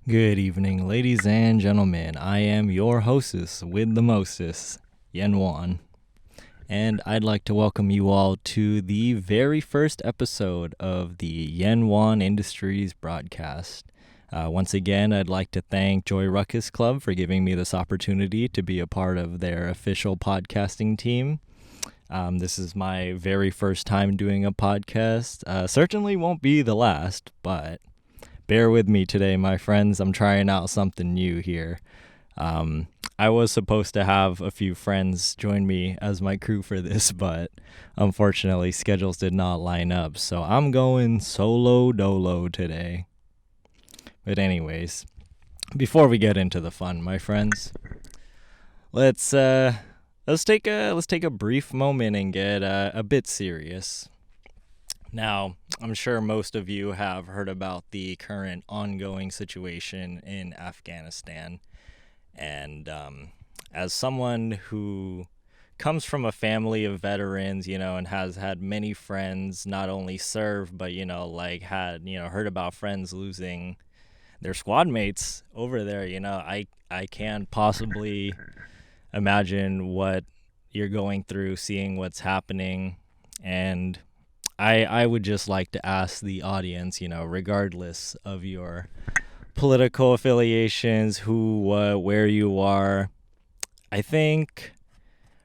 Good evening, ladies and gentlemen. I am your hostess with the mostest, Yen Wan, and I'd like to welcome you all to the very first episode of the Yen Wan Industries broadcast. Once again, I'd like to thank Joy Ruckus Club for giving me this opportunity to be a part of their official podcasting team. This is my very first time doing a podcast. Certainly won't be the last, but bear with me today, my friends. I'm trying out something new here. I was supposed to have a few friends join me as my crew for this, but unfortunately schedules did not line up, so I'm going solo dolo today. But anyways, before we get into the fun, my friends, let's take a brief moment and get a bit serious. Now, I'm sure most of you have heard about the current ongoing situation in Afghanistan. And as someone who comes from a family of veterans, and has had many friends not only serve, but, heard about friends losing their squad mates over there, I can't possibly imagine what you're going through, seeing what's happening. And I would just like to ask the audience, regardless of your political affiliations, who, what, where you are, I think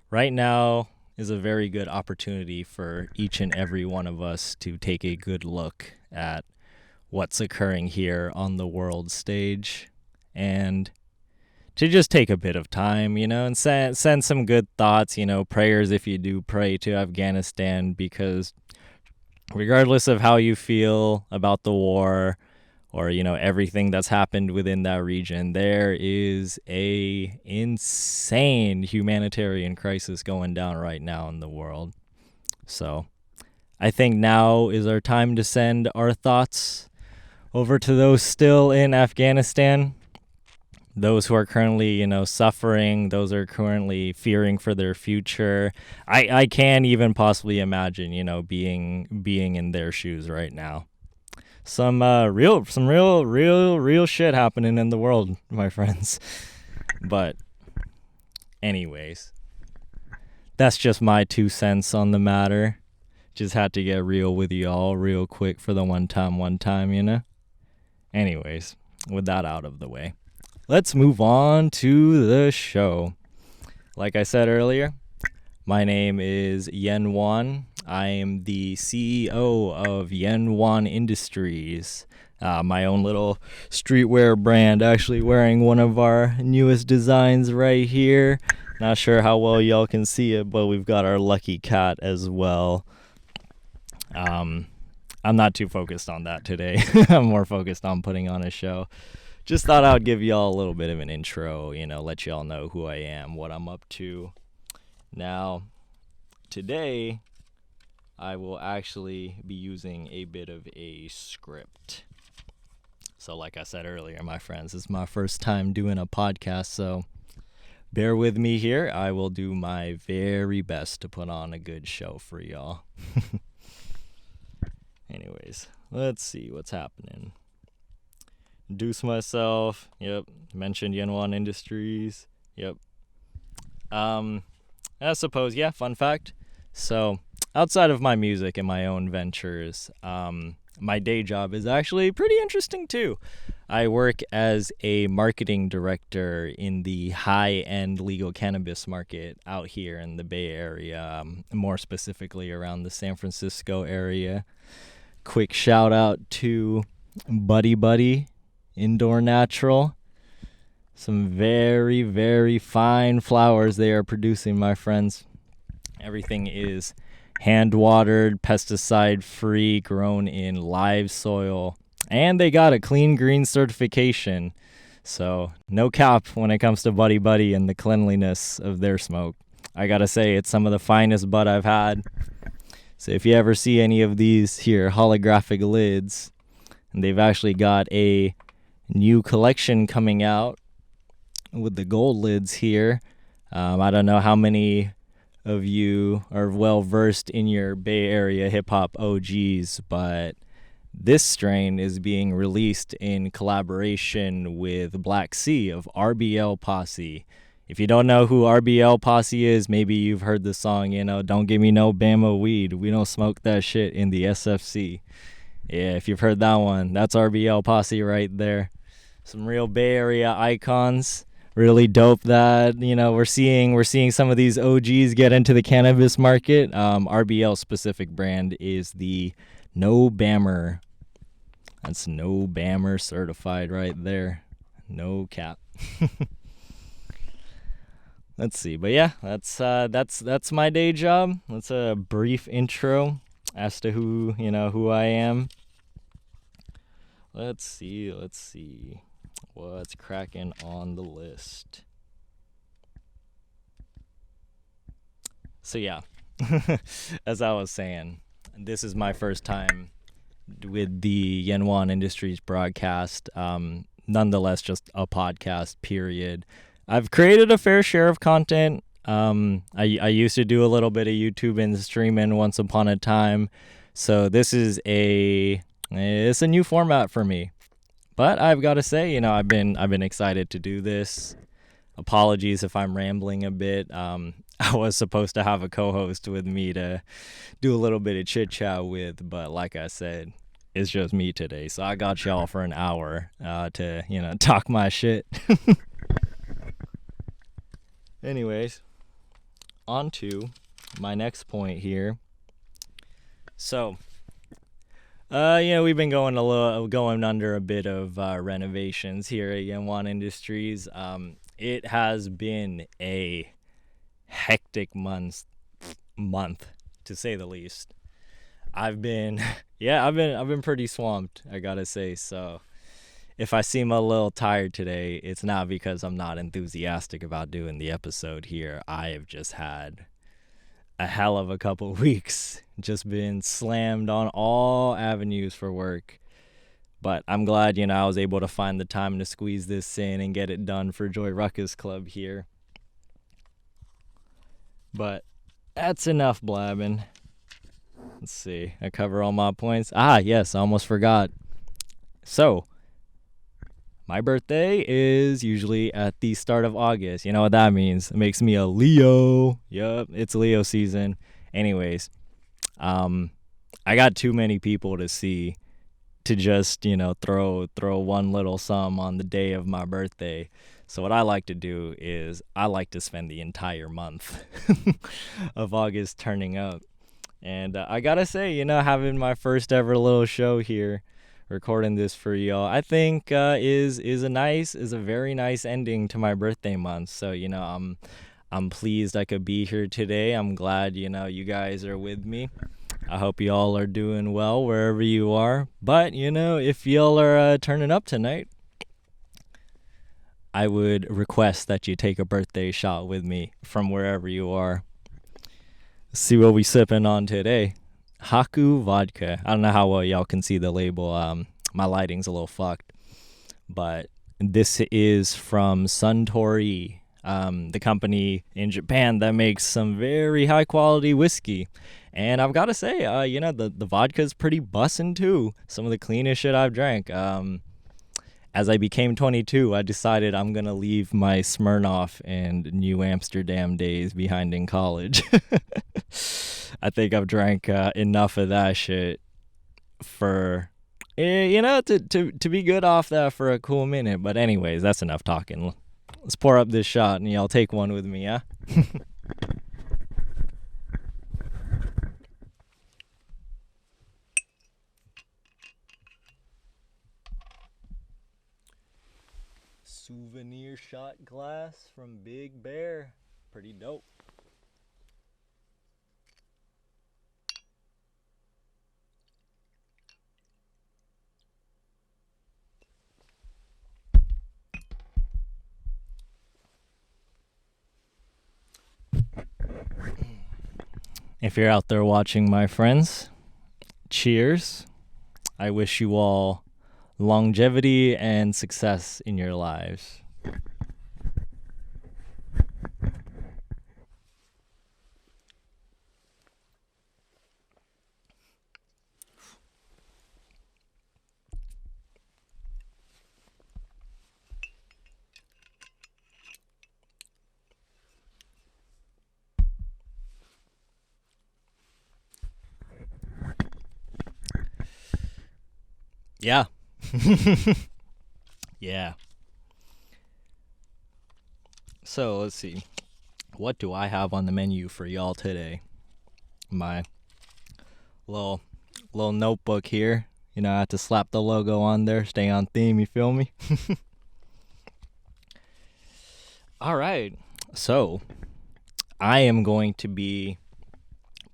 right now is a very good opportunity for each and every one of us to take a good look at what's occurring here on the world stage and to just take a bit of time, and send some good thoughts, prayers if you do pray to Afghanistan, because regardless of how you feel about the war or, everything that's happened within that region, there is a insane humanitarian crisis going down right now in the world. So I think now is our time to send our thoughts over to those still in Afghanistan, those who are currently, suffering, those who are currently fearing for their future. I can't even possibly imagine, being in their shoes right now. Some real shit happening in the world, my friends. But anyways, that's just my 2 cents on the matter. Just had to get real with y'all real quick for the one time. Anyways, with that out of the way, let's move on to the show. Like I said earlier, my name is Yen Wan. I am the CEO of Yen Wan Industries, my own little streetwear brand, actually wearing one of our newest designs right here. Not sure how well y'all can see it, but we've got our lucky cat as well. I'm not too focused on that today. I'm more focused on putting on a show. Just thought I would give y'all a little bit of an intro, let y'all know who I am, what I'm up to. Now, today, I will actually be using a bit of a script. So like I said earlier, my friends, it's my first time doing a podcast, so bear with me here. I will do my very best to put on a good show for y'all. Anyways, let's see what's happening. Introduce myself. Yep. Mentioned Yen Wan Industries. Yep. I suppose, fun fact. So, outside of my music and my own ventures, my day job is actually pretty interesting too. I work as a marketing director in the high-end legal cannabis market out here in the Bay Area, more specifically around the San Francisco area. Quick shout out to Buddy Indoor Natural. Some very, very fine flowers they are producing, my friends. Everything is hand-watered, pesticide-free, grown in live soil, and they got a clean green certification. So no cap when it comes to Buddy and the cleanliness of their smoke. I gotta say, it's some of the finest bud I've had. So if you ever see any of these here holographic lids, and they've actually got a new collection coming out with the gold lids here. I don't know how many of you are well versed in your Bay Area hip hop OGs, but This strain is being released in collaboration with Black Sea of RBL Posse. If you don't know who RBL Posse is, maybe you've heard the song, Don't Give Me No Bama Weed. We don't smoke that shit in the SFC. Yeah, if you've heard that one, that's RBL Posse right there. Some real Bay Area icons. Really dope that, we're seeing some of these OGs get into the cannabis market. RBL specific brand is the No Bammer. That's No Bammer certified right there. No cap. Let's see, but yeah, that's my day job. That's a brief intro as to who I am. Let's see what's cracking on the list. So yeah, as I was saying, this is my first time with the Yenwan Industries broadcast. Nonetheless, just a podcast, period. I've created a fair share of content. I used to do a little bit of YouTube and streaming once upon a time. So this is it's a new format for me. But I've got to say, I've been excited to do this. Apologies if I'm rambling a bit. I was supposed to have a co-host with me to do a little bit of chit chat with, but like I said, it's just me today. So I got y'all for an hour to talk my shit. Anyways, on to my next point here. So, we've been going under a bit of renovations here at Yenwan Industries. It has been a hectic month, to say the least. I've been pretty swamped, I gotta say. So if I seem a little tired today, it's not because I'm not enthusiastic about doing the episode here. I have just had a hell of a couple weeks, just been slammed on all avenues for work. But I'm glad, I was able to find the time to squeeze this in and get it done for Joy Ruckus Club here. But that's enough blabbing. Let's see. I cover all my points. Yes, I almost forgot. So, my birthday is usually at the start of August. You know what that means? It makes me a Leo. Yup, it's Leo season. Anyways, I got too many people to see to just, throw one little sum on the day of my birthday. So what I like to do is I like to spend the entire month of August turning up. And I gotta say, having my first ever little show here, recording this for y'all, I think is a very nice ending to my birthday month. So I'm pleased I could be here today. I'm glad you guys are with me. I hope y'all are doing well wherever you are. But if y'all are turning up tonight, I would request that you take a birthday shot with me from wherever you are. Let's see what we sipping on today. Haku vodka. I don't know how well y'all can see the label. My lighting's a little fucked. But this is from Suntory, the company in Japan that makes some very high quality whiskey. And I've got to say, the vodka's pretty bussin' too. Some of the cleanest shit I've drank. As I became 22, I decided I'm going to leave my Smirnoff and New Amsterdam days behind in college. I think I've drank enough of that shit for, to be good off that for a cool minute. But anyways, that's enough talking. Let's pour up this shot and y'all take one with me, yeah? Souvenir shot glass from Big Bear. Pretty dope. If you're out there watching, my friends, cheers. I wish you all longevity and success in your lives. Yeah. Yeah. So let's see. What do I have on the menu for y'all today? My little notebook here. You know, I have to slap the logo on there, stay on theme, you feel me? All right. So, I am going to be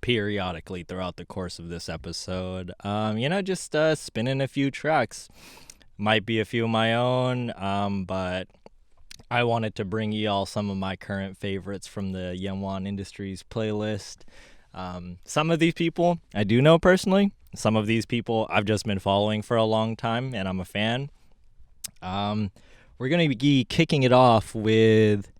periodically throughout the course of this episode, just spinning a few tracks. Might be a few of my own, but I wanted to bring y'all some of my current favorites from the Yenwan Industries playlist. Some of these people I do know personally. Some of these people I've just been following for a long time, and I'm a fan. We're going to be kicking it off with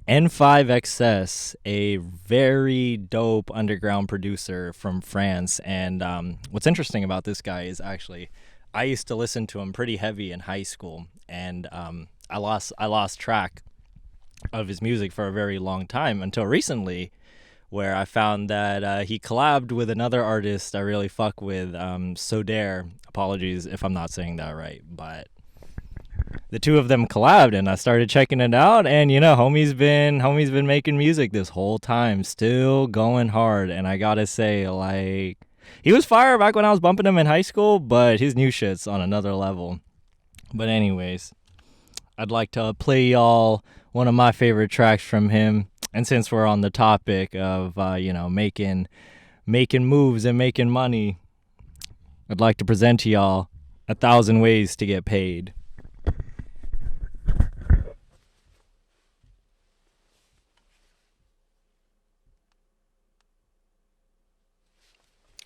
N5XS, a very dope underground producer from France. And what's interesting about this guy is actually I used to listen to him pretty heavy in high school, and I lost track of his music for a very long time until recently, where I found that he collabed with another artist I really fuck with, Sodair. Apologies if I'm not saying that right, but the two of them collabed, and I started checking it out, and homie's been making music this whole time, still going hard. And I gotta say, like, he was fire back when I was bumping him in high school, but his new shit's on another level. But anyways, I'd like to play y'all one of my favorite tracks from him. And since we're on the topic of making moves and making money, I'd like to present to y'all 1,000 Ways to Get Paid.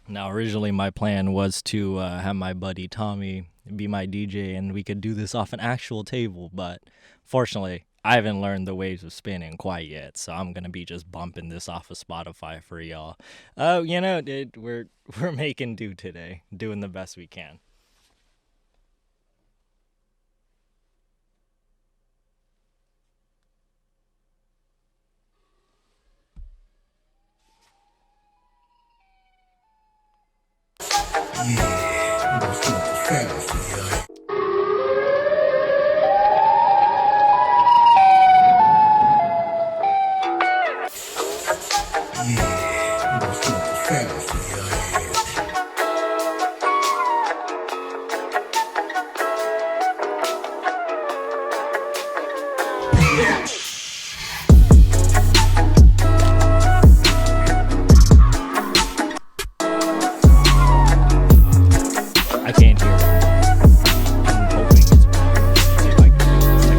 Now, originally my plan was to have my buddy Tommy be my DJ, and we could do this off an actual table, but fortunately, I haven't learned the ways of spinning quite yet, so I'm gonna be just bumping this off of Spotify for y'all. We're making do today, doing the best we can. I can't hear it. I'm hoping it's better. See if I can do this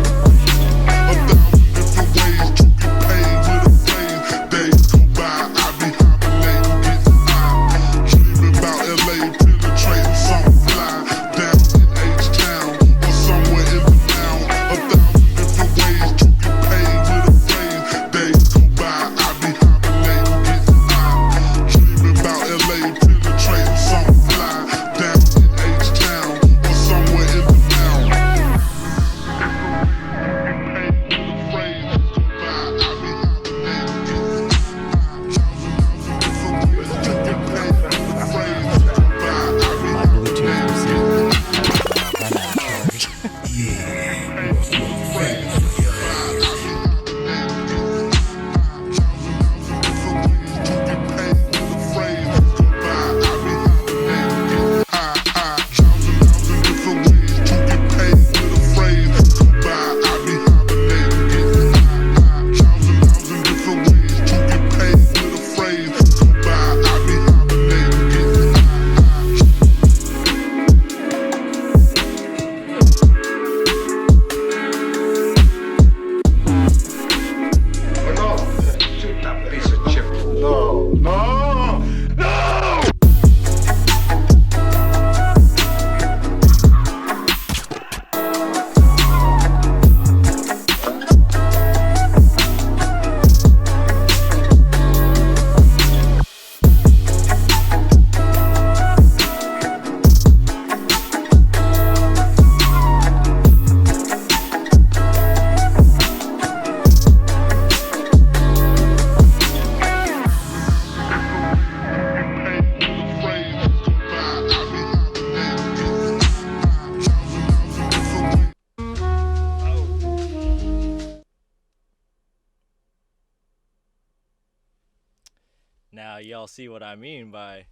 Now, y'all see what I mean by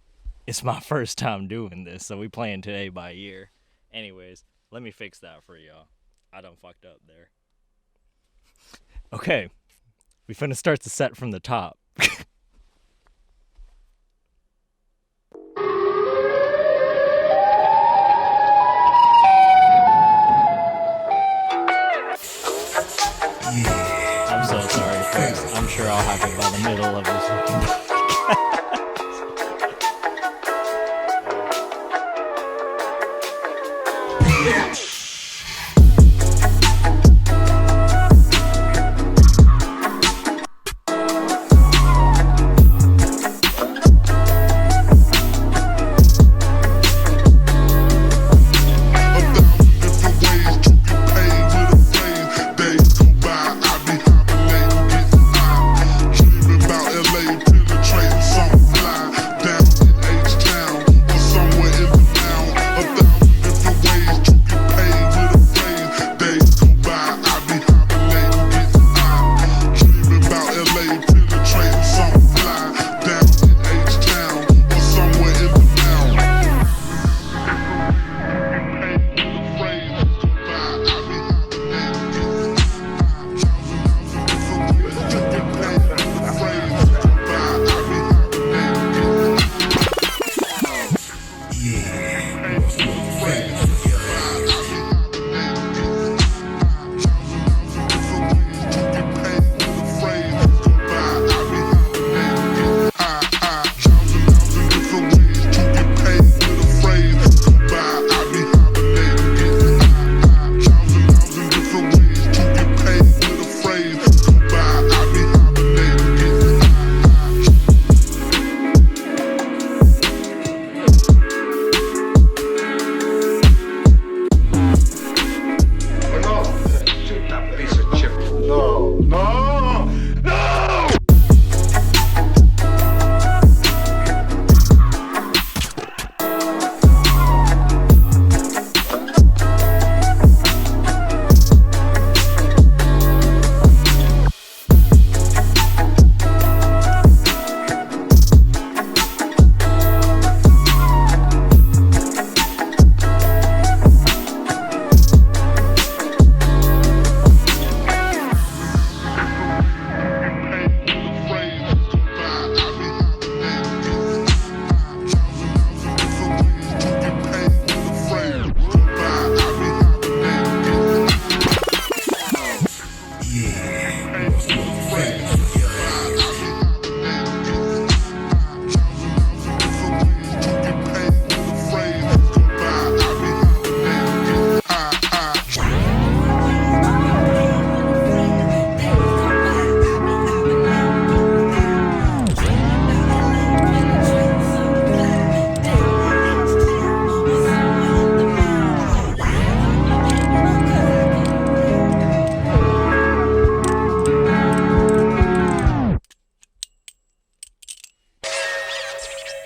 it's my first time doing this, so we playing today by ear. Anyways, let me fix that for y'all. I done fucked up there. Okay, we finna start the set from the top. I'm so sorry, folks. I'm sure I'll have it by the middle of this fucking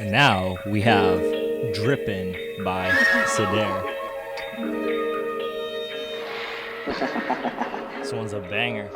And now we have Drippin' by Sider. This one's a banger.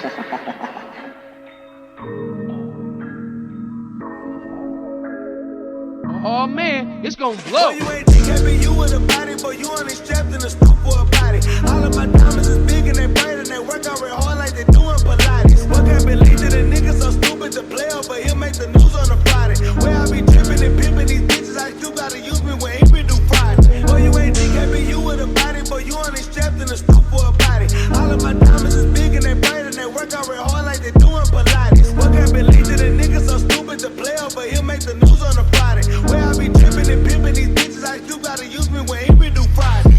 Oh man, it's gonna blow. Boy, you ain't TKB, you with a body, boy, you only strapped in a stoop for a body. All of my diamonds is big and they bright and they work out real hard like they doing Pilates. What can't believe that a nigga so stupid to play up, but he'll make the news on a Friday. Where I be tripping and pimping these bitches, like you gotta use me when he do Friday. Boy, you ain't TKB, you with a body, boy, you only strapped in a stoop for a body. All of my diamonds is big and they bright and they work out real hard like they doing Pilates. What can't believe that a nigga so stupid to play up, but he'll make the news on a Friday. Where I be tripping and pimping these bitches, like you gotta use me when he do Friday.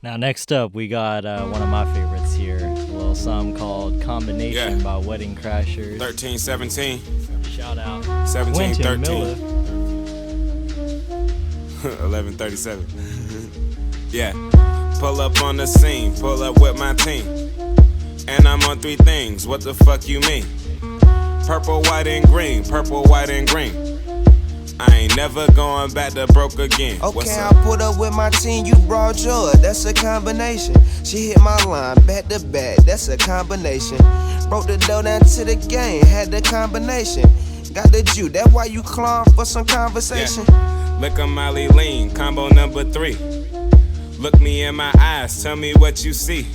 Now, next up, we got one of my favorites here, a little song called Combination by Wedding Crashers. 1317. Shout out. 1713. 1137. Yeah. Pull up on the scene, pull up with my team. And I'm on three things, what the fuck you mean? Purple, white, and green, purple, white, and green. I ain't never going back to broke again. Okay, I put up with my team, you brought joy, that's a combination. She hit my line, back to back, that's a combination. Broke the door down to the game, had the combination. Got the Jew, that's why you clawing for some conversation. Yeah. Look at Molly Lean, combo number 3. Look me in my eyes, tell me what you see.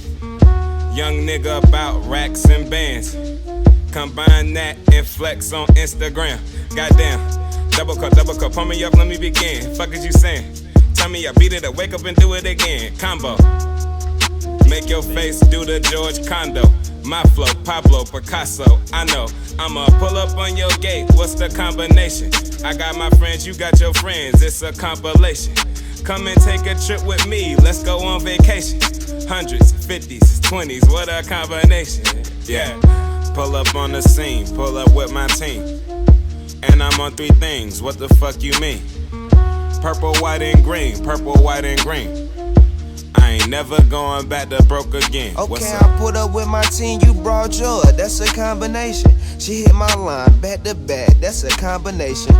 Young nigga about racks and bands. Combine that and flex on Instagram. Goddamn. Double cup, pull me up, let me begin. Fuck is you saying? Tell me I beat it up, wake up and do it again. Combo. Make your face do the George Condo. My flow, Pablo, Picasso, I know. I'ma pull up on your gate, what's the combination? I got my friends, you got your friends, it's a compilation. Come and take a trip with me, let's go on vacation. Hundreds, 50s, 20s, what a combination. Yeah, pull up on the scene, pull up with my team. And I'm on three things, what the fuck you mean? Purple, white, and green, purple, white, and green. I ain't never going back to broke again. Okay, I put up with my team, you brought joy, that's a combination. She hit my line, back to back, that's a combination.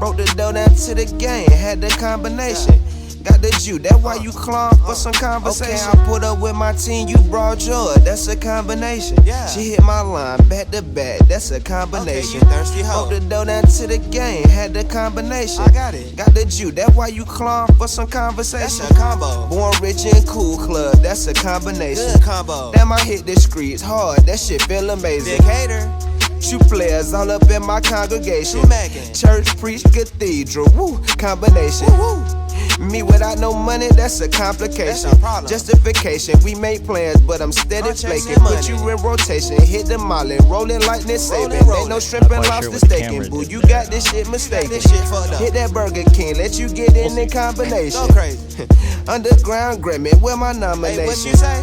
Broke the door down to the game, had the combination. Got the Jew, that's why you clawing for some conversation. Okay, I put up with my team, you brought joy, that's a combination. She hit my line, back to back, that's a combination. Okay, thirsty hoe. Broke the door down to the game, had the combination. I got it. Got the Jew, that's why you clawing for some conversation. That's a combo. Born rich and cool club, that's a combination. Good combo. Damn, I hit the streets hard, that shit feel amazing. Big hater. Shoot players all up in my congregation. Church, priest, cathedral, woo, combination. Woo. Me without no money, that's a complication. Justification, we make plans, but I'm steady flaking. Put you in rotation, hit the molly, rolling like this saving. Ain't no shrimp and lobster staking. Boo, you got this shit mistaken. Hit that Burger King, let you get in the combination. Go crazy. Underground Grammy, where my nomination? What you say?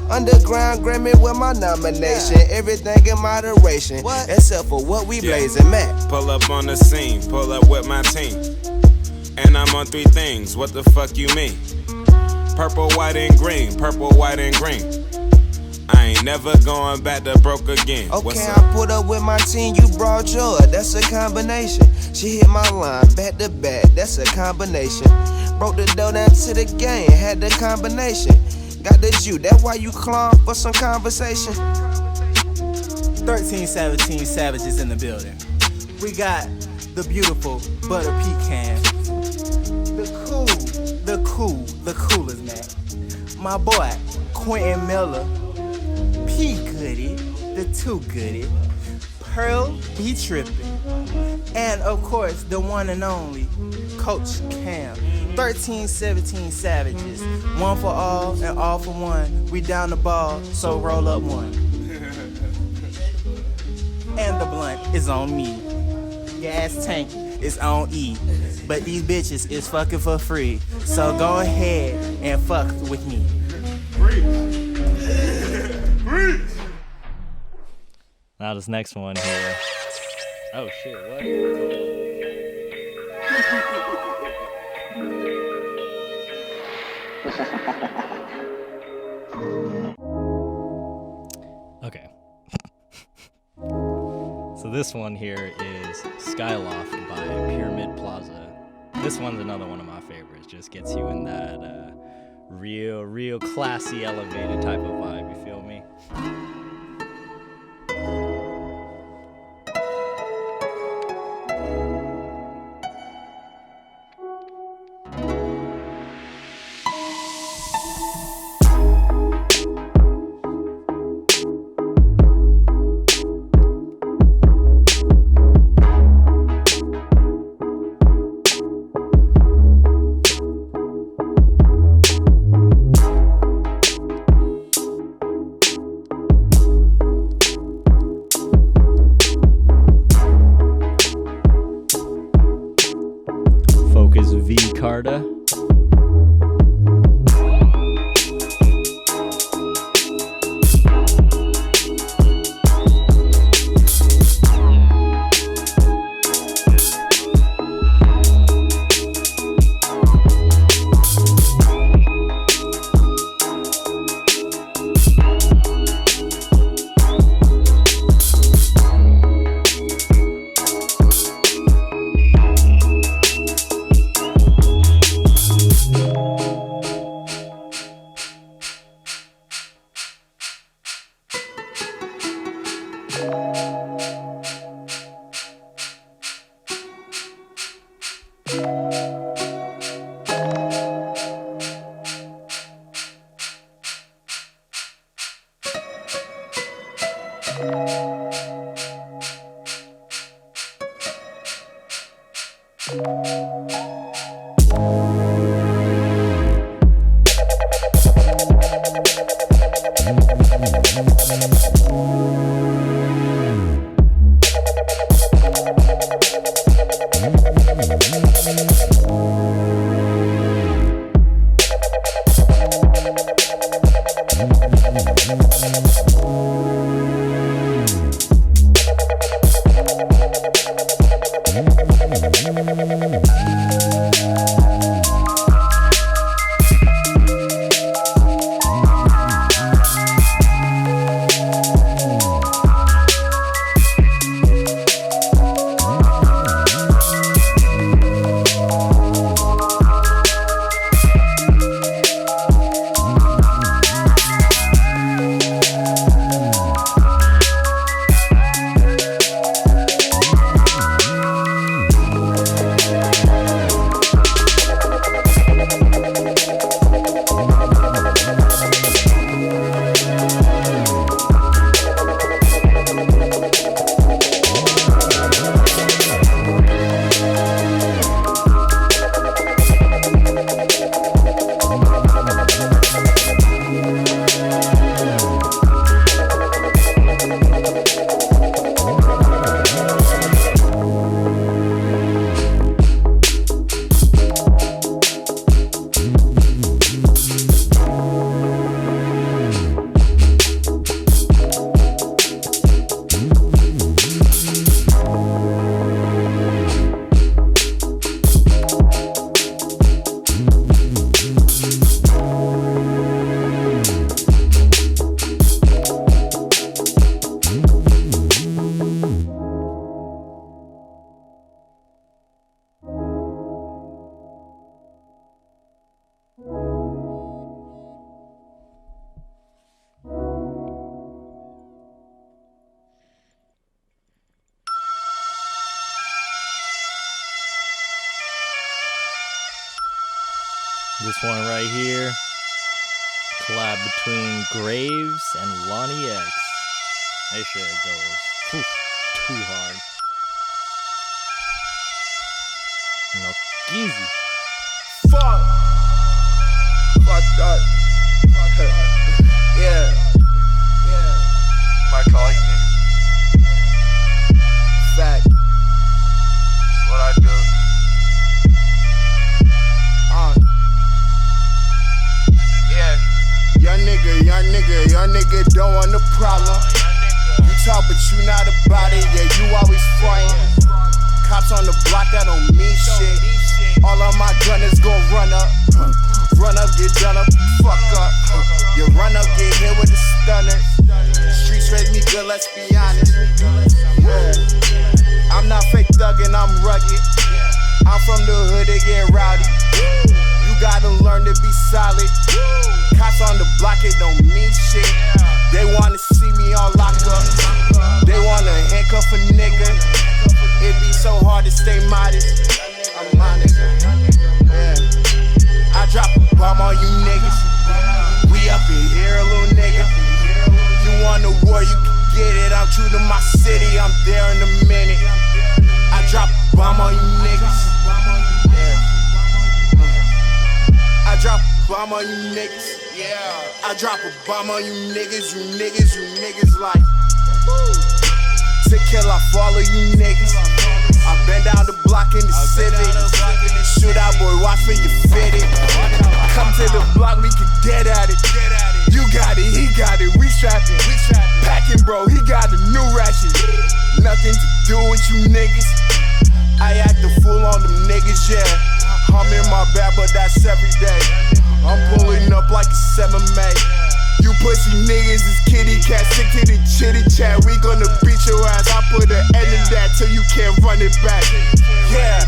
Underground Grammy, where my nomination? Everything in moderation, except for what we blazing, Mac. Pull up on the scene, pull up with my team. And I'm on three things, what the fuck you mean? Purple, white, and green, purple, white, and green. I ain't never going back to broke again. Okay, I put up with my team, you brought joy, that's a combination. She hit my line, back to back, that's a combination. Broke the door down to the game, had the combination. Got the Jew, that's why you clawing for some conversation. 1317 Savages in the building. We got the beautiful Butter Pecan. The coolest man. My boy, Quentin Miller. P Goody, the Too Goody. Pearl be tripping. And of course, the one and only Coach Cam. 1317 Savages. One for all and all for one. We down the ball, so roll up one. And the blunt is on me. Gas tank is on E. But these bitches is fucking for free. So go ahead and fuck with me. Now this next one here. Oh shit, what? Okay. So this one here is Skyloft by Pyramid Plaza. This one's another one of my favorites. Just gets you in that real classy, elevated type of vibe. You feel me? Focus V Carta. This one right here, collab between Graves and Lonnie X. That shit goes too hard. No, easy. Fuck that. Yeah. My call you niggas. Fact. That's what I do. nigga don't want a problem. You talk but you not about it, yeah, you always frontin'. Cops on the block, that don't mean shit. All of my gunners gon' run up. Run up, get done up, fuck up. You run up, get hit with a stunner. Streets raise me good, let's be honest. Yeah. I'm not fake thuggin', I'm rugged. I'm from the hood, they get rowdy. You gotta learn to be solid. Cops on the block, it don't mean shit. They wanna see me all locked up. They wanna handcuff a nigga. It be so hard to stay modest. I'm honest. Yeah. I drop a bomb on you niggas. We up in here, little nigga. You want a war, you can get it. I'm true to my city, I'm there in a minute. I drop a bomb on you niggas. Yeah. I drop a bomb on you niggas. Yeah. I drop a bomb on you niggas. You niggas like. To kill off all of you niggas. I been down the block in the Civic. Shoot out, boy, watch for you fitted. Come to the block, we can get at it. You got it, he got it, we strapping. Packing, bro, he got a new ratchet. Nothing to do with you niggas. I act a fool on them niggas, yeah. I'm in my bag, but that's every day. I'm pulling up like a 7 May. You pussy niggas is kitty cat, stick to the chitty chat. We gonna beat your ass. I put an end in that till you can't run it back. Yeah.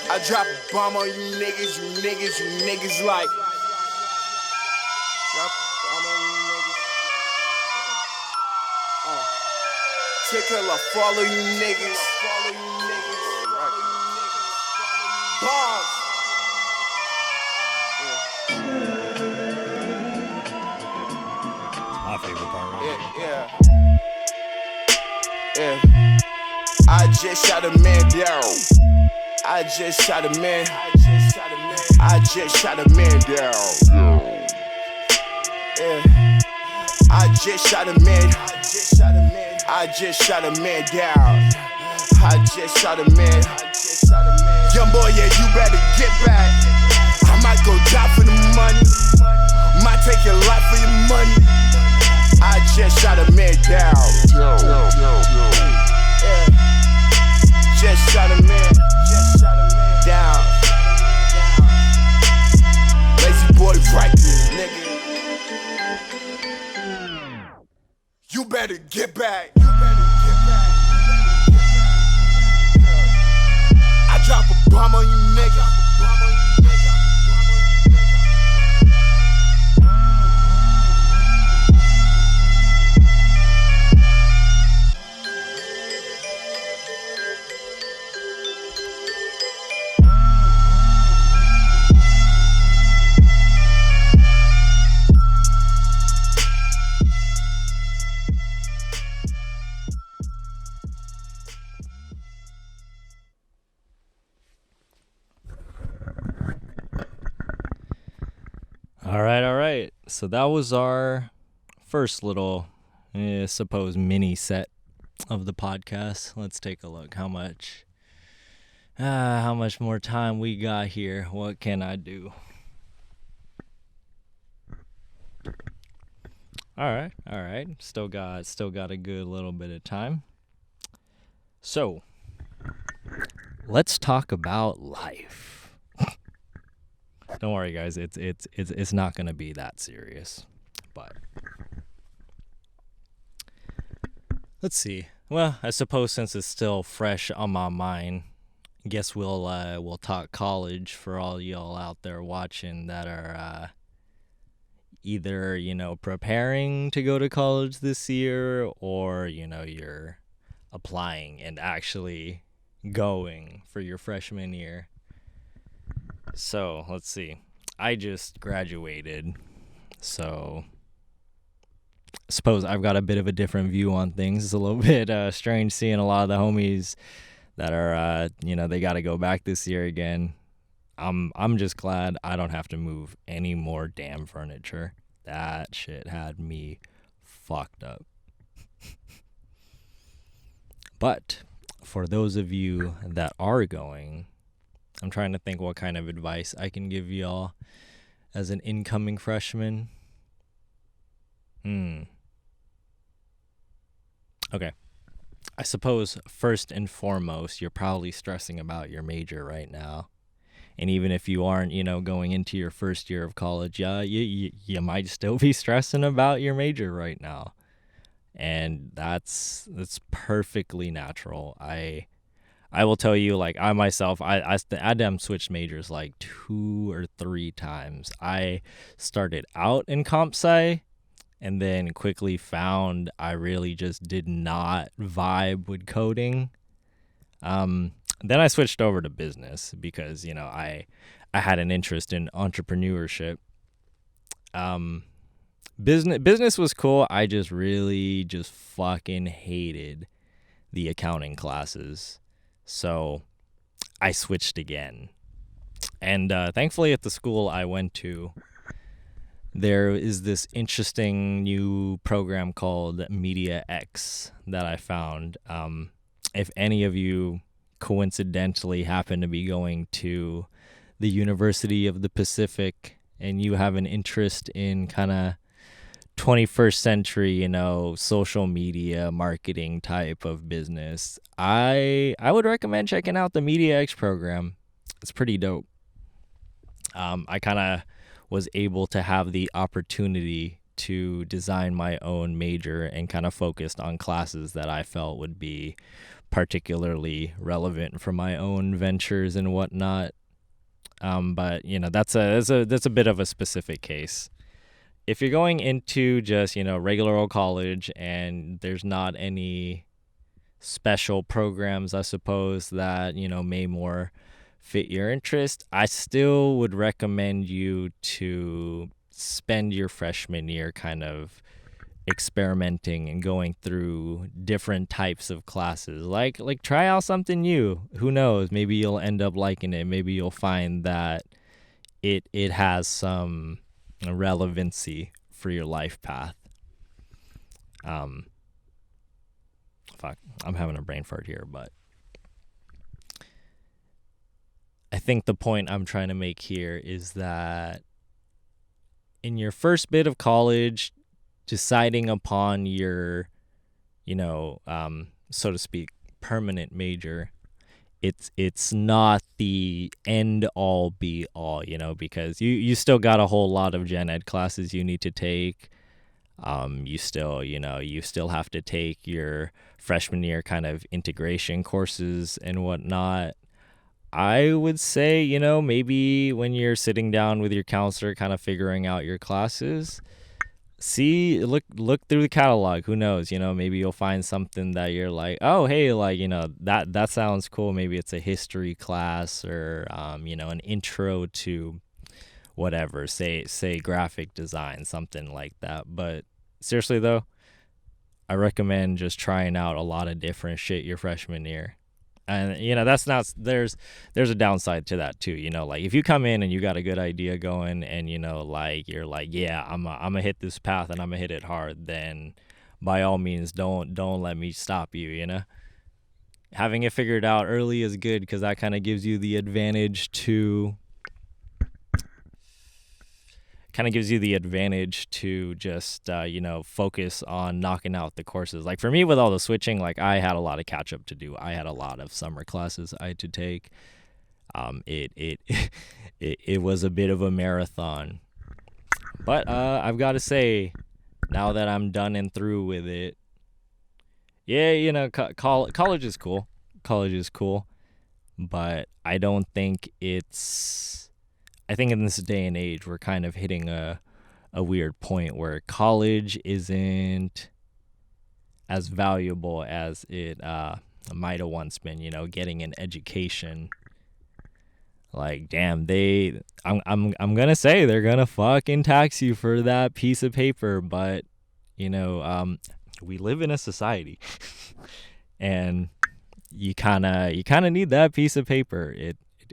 I drop a bomb on you niggas like. Drop a bomb on you niggas. Tickle, I follow you niggas. Bombs. My favorite part right Yeah. I just shot a man down. I just shot a man down. Yeah. I just shot a man down. I just shot a man down. Young boy, yeah, you better get back. I might go die for the money. Might take your life for your money. I just shot a man down. Yeah. Just shot a man down. Lazy boy Rikers, nigga. You better get back. I drop a bomb on you, nigga. All right. So that was our first little, suppose, mini set of the podcast. Let's take a look. How much more time we got here? What can I do? All right. Still got a good little bit of time. So, let's talk about life. Don't worry, guys. It's not gonna be that serious, but let's see. Well, I suppose since it's still fresh on my mind, guess we'll talk college for all y'all out there watching that are either preparing to go to college this year, or you're applying and actually going for your freshman year. So, let's see. I just graduated, so I suppose I've got a bit of a different view on things. It's a little bit strange seeing a lot of the homies that are, they got to go back this year again. I'm just glad I don't have to move any more damn furniture. That shit had me fucked up. But for those of you that are going, I'm trying to think what kind of advice I can give y'all as an incoming freshman. Okay. I suppose first and foremost, you're probably stressing about your major right now. And even if you aren't, going into your first year of college, yeah, you might still be stressing about your major right now. And that's perfectly natural. I will tell you, like, I myself, I damn switched majors like 2 or 3 times. I started out in comp sci and then quickly found I really just did not vibe with coding. Then I switched over to business because, I had an interest in entrepreneurship. Business was cool. I just really just fucking hated the accounting classes. So I switched again. And thankfully at the school I went to, there is this interesting new program called Media X that I found. If any of you coincidentally happen to be going to the University of the Pacific and you have an interest in kind of 21st century, social media marketing type of business, I would recommend checking out the Media X program. It's pretty dope. I kind of was able to have the opportunity to design my own major and kind of focused on classes that I felt would be particularly relevant for my own ventures and whatnot. But that's a bit of a specific case. If you're going into just, regular old college and there's not any special programs, I suppose, that, may more fit your interest, I still would recommend you to spend your freshman year kind of experimenting and going through different types of classes. Like try out something new. Who knows? Maybe you'll end up liking it. Maybe you'll find that it has some relevancy for your life path. Fuck, I'm having a brain fart here, but I think the point I'm trying to make here is that in your first bit of college, deciding upon your, so to speak, permanent major, it's not the end all be all, because you still got a whole lot of gen ed classes you need to take. You still have to take your freshman year kind of integration courses and whatnot. I would say, maybe when you're sitting down with your counselor kind of figuring out your classes, look through the catalog. Who knows, maybe you'll find something that you're like, oh, hey, like, that sounds cool. Maybe it's a history class or, an intro to whatever, say graphic design, something like that. But seriously though, I recommend just trying out a lot of different shit your freshman year. And that's not, there's a downside to that too. Like if you come in and you got a good idea going and like you're like, yeah, I'm gonna hit this path and I'm gonna hit it hard, then by all means don't let me stop you. Having it figured out early is good because that kind of gives you the advantage to just focus on knocking out the courses. Like for me with all the switching, like I had a lot of catch up to do. I had a lot of summer classes I had to take. It was a bit of a marathon, but I've got to say, now that I'm done and through with it, yeah, college is cool. College is cool, but I don't think I think in this day and age, we're kind of hitting a weird point where college isn't as valuable as it might have once been. Getting an education. Like, damn, I'm gonna say they're gonna fucking tax you for that piece of paper, but we live in a society, and you kind of need that piece of paper.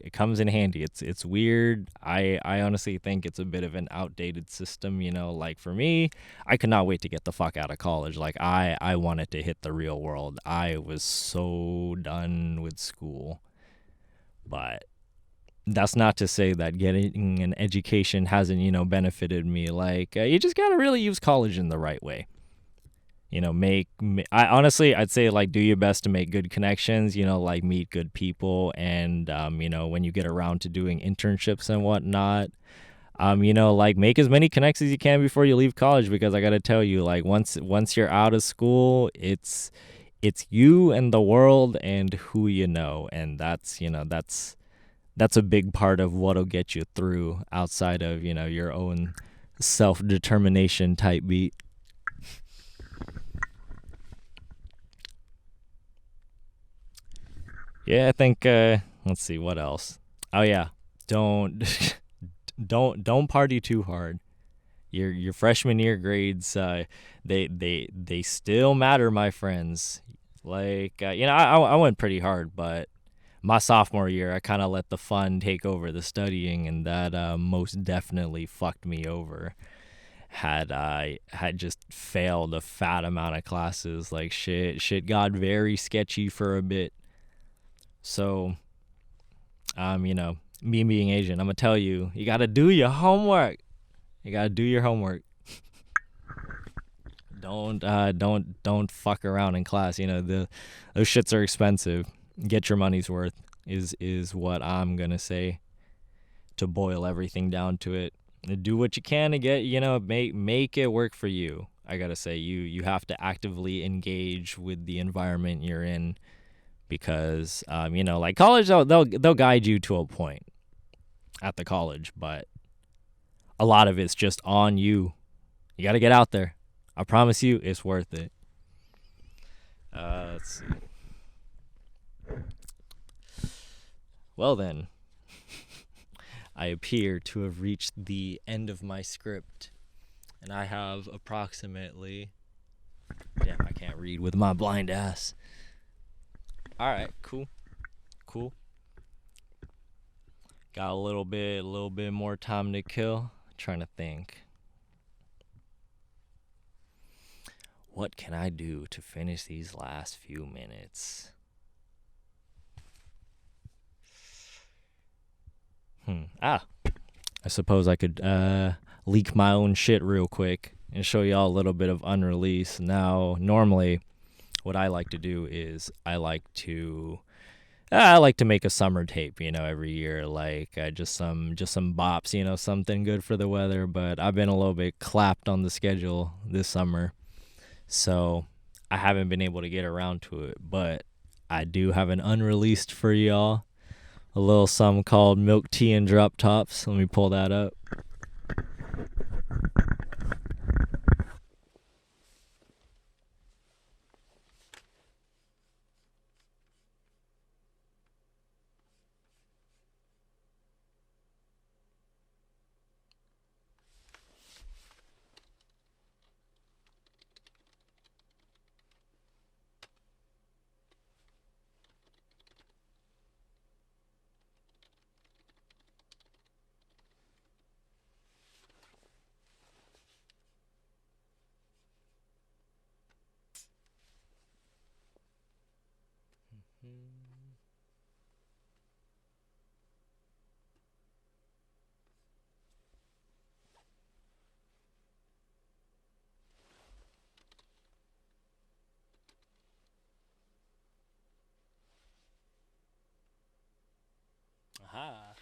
It comes in handy. It's weird. I honestly think it's a bit of an outdated system, like for me, I could not wait to get the fuck out of college. Like I wanted to hit the real world. I was so done with school. But that's not to say that getting an education hasn't, benefited me. Like, you just got to really use college in the right way. I'd say, like, do your best to make good connections, like meet good people. And, when you get around to doing internships and whatnot, like make as many connections as you can before you leave college, because I got to tell you, like, once you're out of school, it's you and the world and who you know. And that's a big part of what'll get you through outside of, your own self-determination type beat. Yeah, I think, let's see, what else? Oh yeah, don't party too hard. Your freshman year grades, they still matter, my friends. Like, I went pretty hard, but my sophomore year, I kind of let the fun take over the studying, and that most definitely fucked me over. Had I had just failed a fat amount of classes, like shit got very sketchy for a bit. So, me being Asian, I'm gonna tell you, you gotta do your homework. You gotta do your homework. Don't fuck around in class. Those shits are expensive. Get your money's worth is what I'm gonna say, to boil everything down to it. Do what you can to get, make it work for you. I gotta say, you have to actively engage with the environment you're in, because like college, they'll guide you to a point at the college, but a lot of it's just on you. You got to get out there. I promise you, it's worth it. Let's see. Well then, I appear to have reached the end of my script, and I have approximately, damn, I can't read with my blind ass. All right, cool. Got a little bit more time to kill. Trying to think. What can I do to finish these last few minutes? I suppose I could leak my own shit real quick and show y'all a little bit of unreleased. Now, normally, what I like to do is I like to make a summer tape, every year, like just some bops, something good for the weather. But I've been a little bit clapped on the schedule this summer, so I haven't been able to get around to it. But I do have an unreleased for y'all, a little something called Milk Tea and Drop Tops. Let me pull that up. Aha.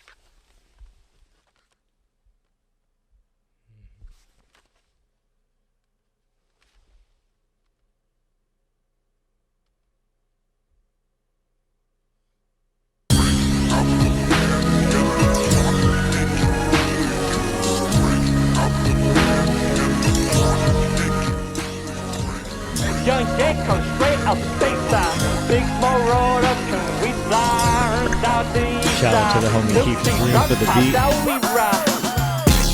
Young Dick comes straight up the stateside. Big small road up to we fly out the east. Shout out to the homie Keith Green for the beat.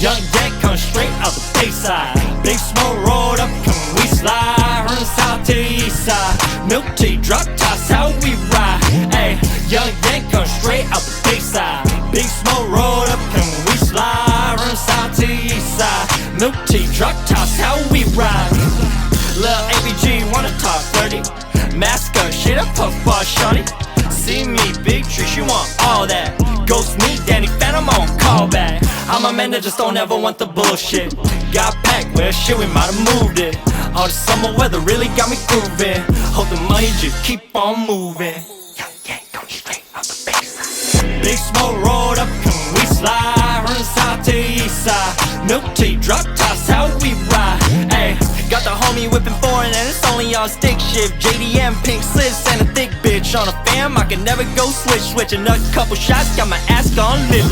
Young Dick comes straight up the stateside. Big small road up come we slide from south to the east side. Milk tea drop tops how we ride. Hey, Young Dick comes straight up the stateside. Big small road up come we slide from south to the east side. Milk tea drop tops how we ride. Lil' ABG wanna talk flirty. Mask up, shit up, puff ball shawty. See me, big tree, she want all that. Ghost me, Danny Phantom on callback. I'm a man that just don't ever want the bullshit. Got packed, well shit, we might've moved it. All the summer weather really got me grooving. Hope the money just keep on moving. Young gang going straight on the baseline. Big smoke rolled up, can we slide? From the south to the east side. Milk tea, drop tops, how we ride. Ayy, got the homie whipping foreign and it's only on stick shift. JDM, pink slits and a thick bitch. On a fam, I can never go switch. Another couple shots, got my ass gone lit.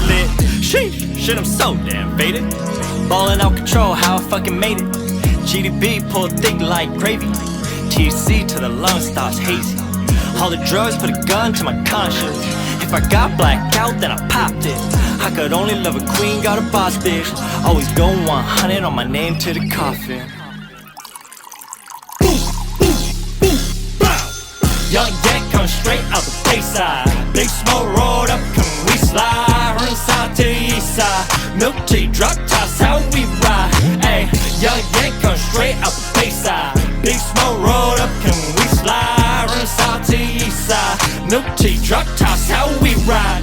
Sheesh, shit, I'm so damn faded. Ballin' out control, how I fucking made it. GDB pulled thick like gravy. THC to the lungs starts hazy. All the drugs put a gun to my conscience. If I got blacked out, then I popped it. I could only love a queen, got a boss bitch. Always go 100 on my name to the coffin. Boom, boom, boom, bow. Young yank come straight out the bayside. Big smoke rolled up, come we slide. From the south to the east side. Milk tea, drop tops, how we ride. Ayy, young yank come straight out the bayside. Big smoke rolled up, can we slide? From the south to the east side. Milk tea, drop tops, how we ride.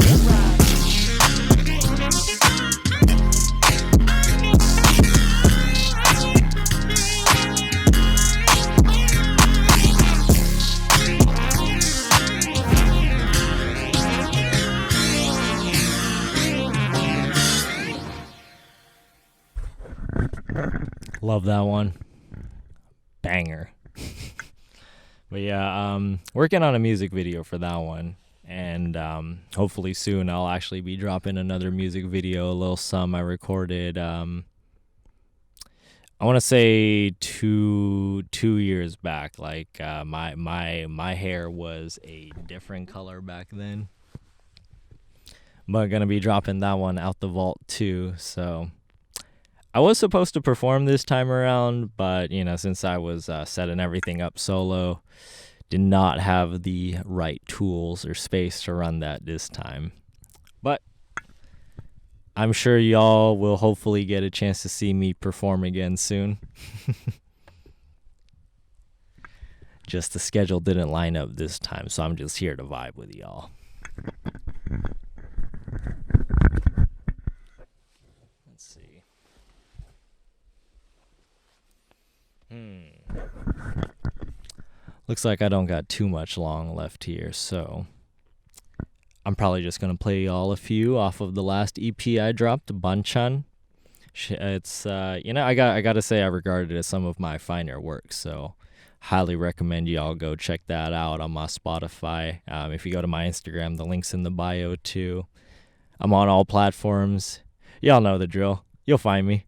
Love that one. Banger. But yeah, working on a music video for that one. And hopefully soon I'll actually be dropping another music video, a little sum I recorded. I want to say two years back. Like my hair was a different color back then. But gonna be dropping that one out the vault too. So I was supposed to perform this time around, but you know, since I was setting everything up solo, did not have the right tools or space to run that this time. But I'm sure y'all will hopefully get a chance to see me perform again soon. Just the schedule didn't line up this time, so I'm just here to vibe with y'all. Let's see. Looks like I don't got too much long left here, so I'm probably just gonna play y'all a few off of the last EP I dropped, Banchan. It's you know, I gotta say I regard it as some of my finer work, so highly recommend y'all go check that out on my Spotify. If you go to my Instagram, the link's in the bio too. I'm on all platforms. Y'all know the drill. You'll find me.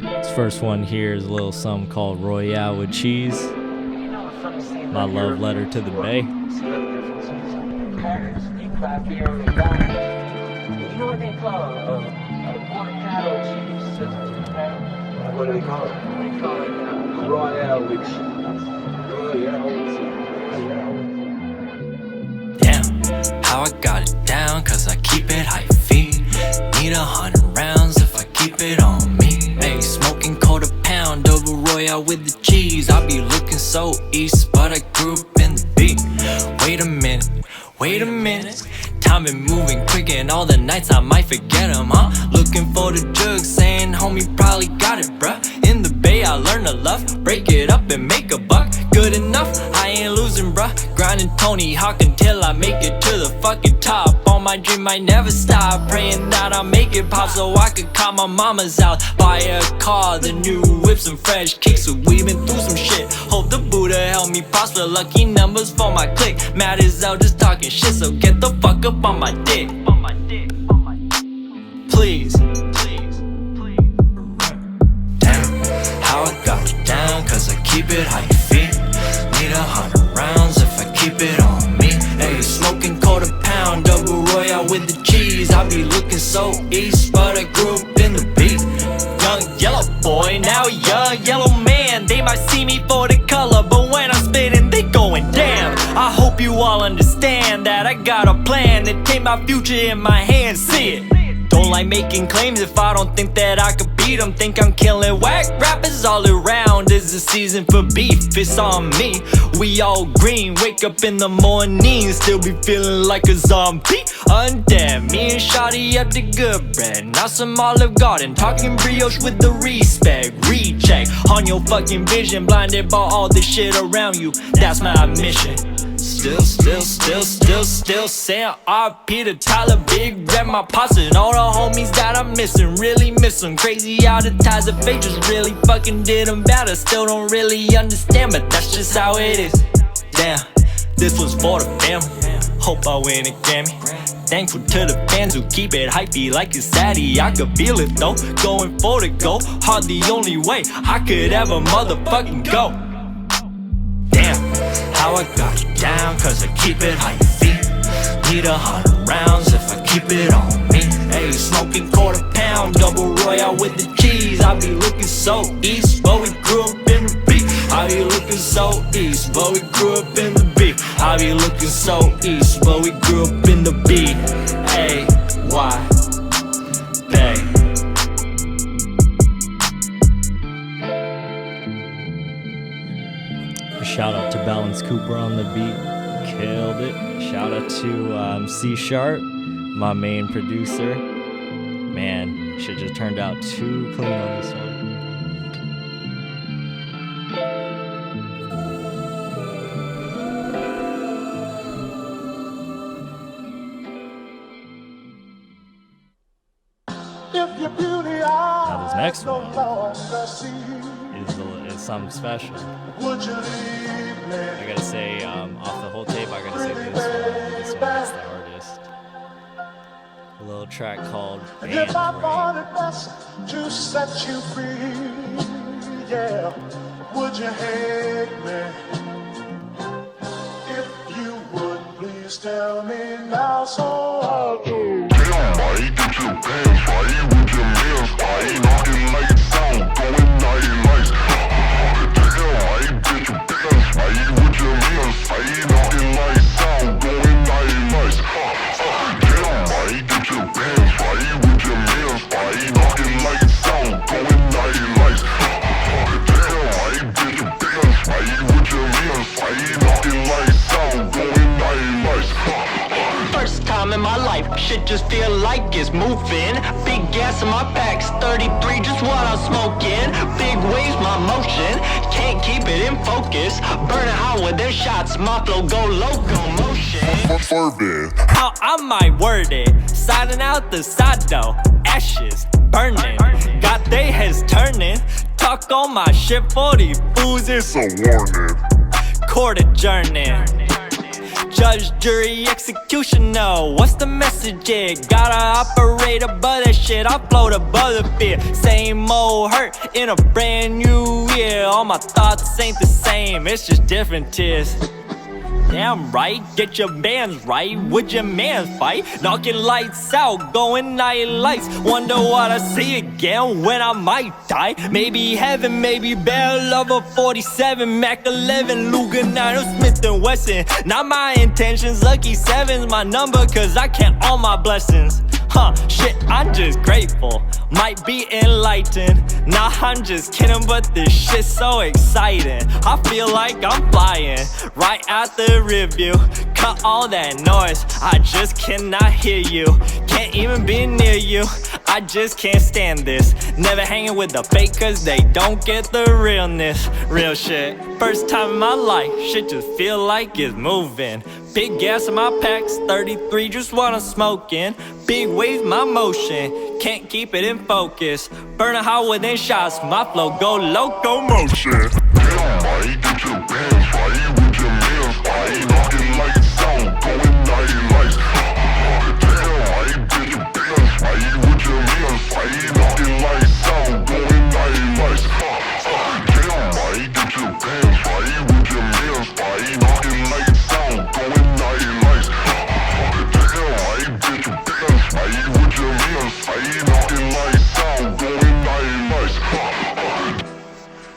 This first one here is a little something called Royale with Cheese. My love letter to the Bay. You know what they call avocado cheese? What do they call it? They call it Royale with cheese. Damn, how I got it down, cause I keep it high feet. Need 100 rounds if I keep it on me. Hey, smoking quarter pound, double royale with the cheese. I be looking so east, but I grew up in the beat. Wait a minute. Time been moving quick and all the nights I might forget them, huh? Looking for the jug, saying homie probably got it, bruh. In the bay I learn to love, break it up and make a buck. Good enough, I ain't losing, bruh. Grinding Tony Hawk until I make it to the fucking top. On my dream I never stop, praying that I make it pop so I could call my mamas out. Buy a car, the new whips and fresh kicks, so we been through some shit. Hope the Buddha help me prosper, lucky numbers for my clique. Mad as hell just talking shit, so get the fuck up on my dick. Please. Damn, how I got it down, cause I keep it high feet. Need 100 rounds if I keep it on me. Hey, smoking quarter pound, double royale with the cheese. I be looking so east, but I grew up in the beat. Young yellow boy, now young yellow man. They They might see me for the color, but when I'm spitting, they going damn. I hope you all understand that I got a plan to take my future in my hands, see it. Don't like making claims if I don't think that I could beat them. Think I'm killing whack rappers all around. It's the season for beef, it's on me. We all green, wake up in the morning, still be feeling like a zombie. Undead, me and Shawty at the good bread. Now some Olive Garden, talking brioche with the respect. Recheck on your fucking vision, blinded by all this shit around you. That's my mission. Still saying RP to Tyler, Big Red, my pops, and all the homies that I'm missing. Really miss them. Crazy how the ties of fate just really fucking did them bad. I still don't really understand, but that's just how it is. Damn, this was for the family. Hope I win a Grammy. Thankful to the fans who keep it hypey like it's Sadie. I could feel it though, going for the goal. Hard the only way I could ever motherfucking go. Damn, how I got you down, cause I keep it how you feel. Need 100 rounds if I keep it on me. Hey, smoking quarter pound, double royale with the cheese. I be looking so east, but we grew up in the beat. I be looking so east, but we grew up in the beat. I be looking so east, but we grew up in the beat. Hey, why? Hey. Shout out to Balance Cooper on the beat, killed it. Shout out to C Sharp, my main producer. Man, shit just turned out too clean on this one. Now this next one is something special. I gotta say, off the whole tape, I gotta say this one is the hardest. A little track called Band to set you free, yeah. Would you hate me? If you would, please tell me now, so I'll do. Damn, boy, get your pants right with your nails right. Knocking lights out, going night lights. Damn, I get your pants right with your nails right. Knocking lights out, going night lights. Damn, I get your pants right with your nails right. Knocking lights out, going night lights. Damn, I get your pants right with your nails right. Knocking lights out, going night lights. First time in my life, shit just feel like it's moving. Big gas in my packs, 33 just what I'm smoking. Big waves, my motion, can't keep it in focus. Burning hot with them shots, my flow go locomotion. How I might word it, siding out the side though, ashes burning. Got they heads turning, talk on my shit for these fools, it's a warning. Court adjourning. Judge, jury, executioner, what's the message? Yeah, gotta operate above that shit, I float above the fear. Same old hurt in a brand new year. All my thoughts ain't the same, it's just different tears. Damn right, get your bands right, would your man fight? Knocking lights out, going night lights. Wonder what I see again when I might die. Maybe heaven, maybe barrel of a 47, Mac 11, Luger 9, Smith & Wesson. Not my intentions, lucky 7's my number, cause I count all my blessings. Shit, I'm just grateful, might be enlightened. Nah, I'm just kidding, but this shit's so exciting. I feel like I'm flying, right out the review. Cut all that noise, I just cannot hear you. Can't even be near you, I just can't stand this. Never hanging with the fake cause they don't get the realness. Real shit, first time in my life, shit just feel like it's moving. Big gas in my packs, 33 just what I'm smoking. Big waves, my motion, can't keep it in focus. Burning hot within shots, my flow go locomotion. Damn, I get your pants right with your nails right. Knocking lights out, going night lights. Damn, I get your pants right with your nails right. Knocking lights out, going night lights. Damn, I get your pants right with your nails right. Knocking lights out, going night lights. Damn, I get your pants right with your nails right. Knocking lights out, going night lights.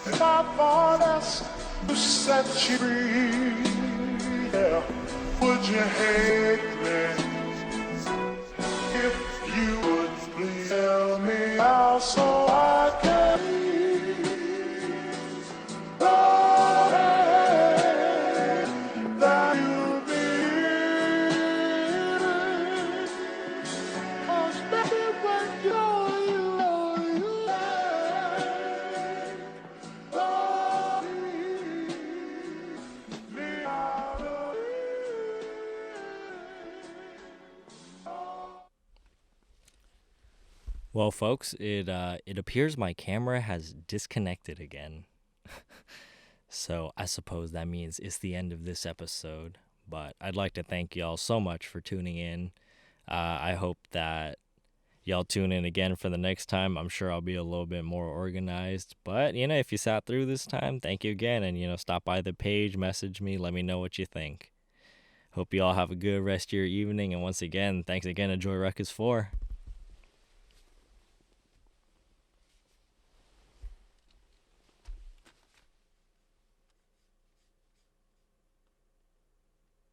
If I fall goddess to set you free. Yeah. Would you hate me if you would please tell me how so I can that you'll be here. 'Cause baby, when you're Well, folks, it appears my camera has disconnected again. So I suppose that means it's the end of this episode. But I'd like to thank y'all so much for tuning in. I hope that y'all tune in again for the next time. I'm sure I'll be a little bit more organized. But, if you sat through this time, thank you again. And, stop by the page, message me, let me know what you think. Hope you all have a good rest of your evening. And once again, thanks again to Joy Ruckus 4.